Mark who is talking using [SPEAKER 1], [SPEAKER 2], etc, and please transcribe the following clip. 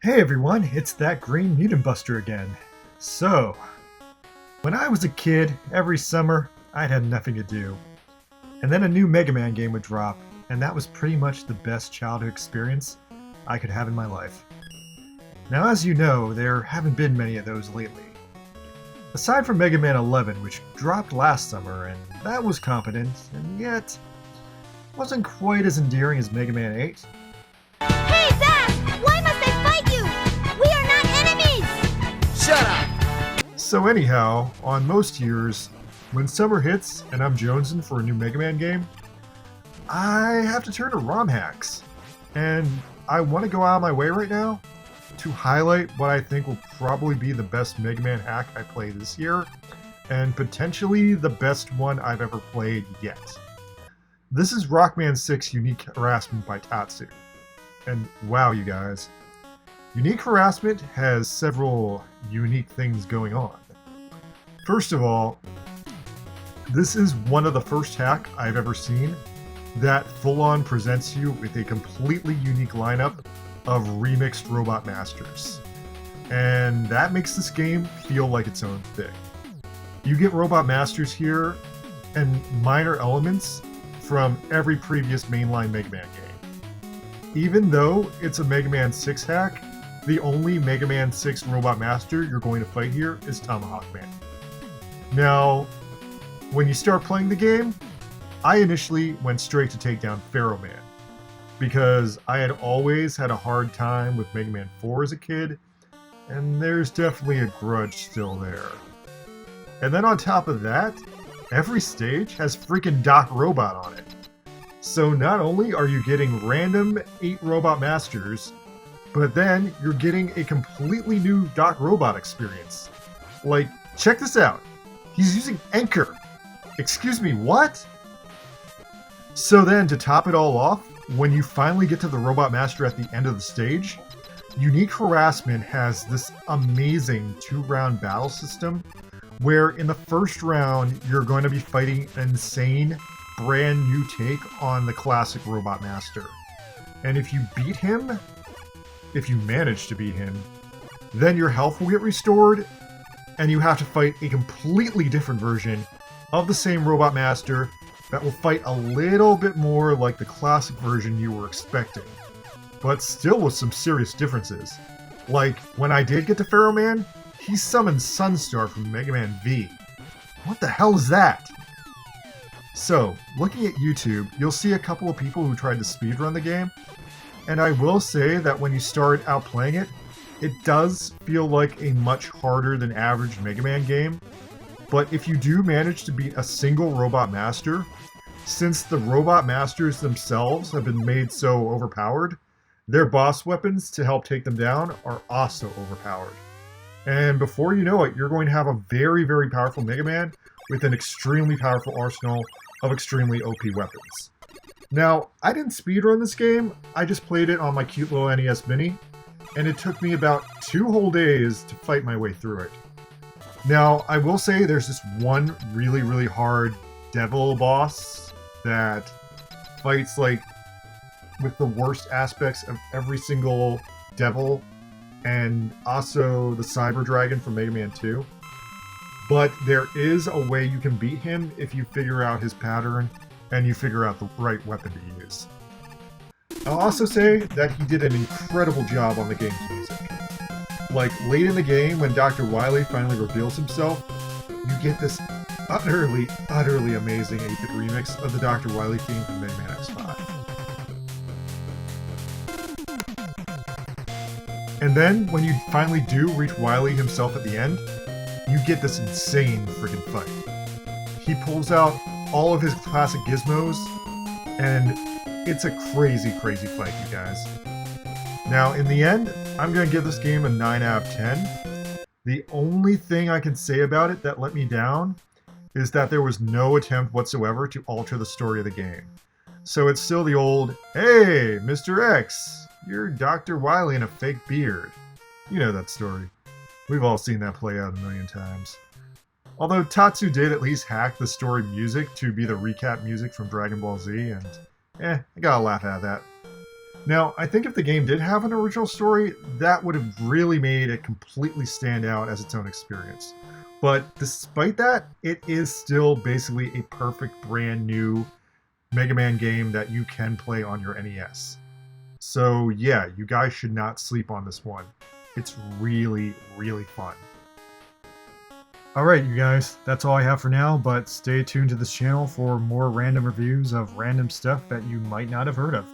[SPEAKER 1] Hey everyone, it's that Green Mutant Buster again. So, when I was a kid, every summer I'd have nothing to do. And then a new Mega Man game would drop, and that was pretty much the best childhood experience I could have in my life. Now, as you know, there haven't been many of those lately. Aside from Mega Man 11, which dropped last summer, and that was competent, and yet wasn't quite as endearing as Mega Man 8.
[SPEAKER 2] Hey, Zach! Why must I fight you? We are not enemies!
[SPEAKER 3] Shut up!
[SPEAKER 1] So anyhow, on most years, when summer hits and I'm jonesing for a new Mega Man game, I have to turn to ROM hacks. And I want to go out of my way right now to highlight what I think will probably be the best Mega Man hack I play this year, and potentially the best one I've ever played yet. This is Rockman 6 Unique Harassment by Tatsu. And wow, you guys, Unique Harassment has several unique things going on. First of all, this is one of the first hack I've ever seen that full-on presents you with a completely unique lineup of remixed Robot Masters. And that makes this game feel like its own thing. You get Robot Masters here and minor elements from every previous mainline Mega Man game. Even though it's a Mega Man 6 hack, the only Mega Man 6 Robot Master you're going to fight here is Tomahawk Man. Now, when you start playing the game, I initially went straight to take down Pharaoh Man, because I had always had a hard time with Mega Man 4 as a kid, and there's definitely a grudge still there. And then on top of that, every stage has freaking Doc Robot on it. So not only are you getting random 8 Robot Masters, but then you're getting a completely new Doc Robot experience. Like, check this out. He's using Anchor. Excuse me, what? So then, to top it all off, when you finally get to the Robot Master at the end of the stage, Unique Harassment has this amazing 2-round battle system where in the first round, you're going to be fighting an insane, brand new take on the classic Robot Master. And if you beat him, if you manage to beat him, then your health will get restored, and you have to fight a completely different version of the same Robot Master that will fight a little bit more like the classic version you were expecting, but still with some serious differences. Like, when I did get to Pharaoh Man, he summoned Sunstar from Mega Man V. What the hell is that? So, looking at YouTube, you'll see a couple of people who tried to speedrun the game, and I will say that when you start out playing it, it does feel like a much harder than average Mega Man game. But if you do manage to beat a single Robot Master, since the Robot Masters themselves have been made so overpowered, their boss weapons to help take them down are also overpowered. And before you know it, you're going to have a very, very powerful Mega Man with an extremely powerful arsenal of extremely OP weapons. Now, I didn't speedrun this game, I just played it on my cute little NES Mini, and it took me about 2 whole days to fight my way through it. Now, I will say there's this one really, really hard devil boss that fights like with the worst aspects of every single devil, and also the Cyber Dragon from Mega Man 2. But there is a way you can beat him if you figure out his pattern and you figure out the right weapon to use. I'll also say that he did an incredible job on the game's music. Like, late in the game, when Dr. Wily finally reveals himself, you get this utterly, utterly amazing 8-bit remix of the Dr. Wily theme from Mega Man X5. And then, when you finally do reach Wily himself at the end, you get this insane freaking fight. He pulls out all of his classic gizmos, and it's a crazy, crazy fight, you guys. Now, in the end, I'm going to give this game a 9 out of 10. The only thing I can say about it that let me down is that there was no attempt whatsoever to alter the story of the game. So it's still the old, hey, Mr. X, you're Dr. Wily in a fake beard. You know that story. We've all seen that play out a million times. Although Tatsu did at least hack the story music to be the recap music from Dragon Ball Z, and I gotta laugh at that. Now, I think if the game did have an original story, that would have really made it completely stand out as its own experience. But despite that, it is still basically a perfect brand new Mega Man game that you can play on your NES. So yeah, you guys should not sleep on this one. It's really, really fun. Alright, you guys, that's all I have for now, but stay tuned to this channel for more random reviews of random stuff that you might not have heard of.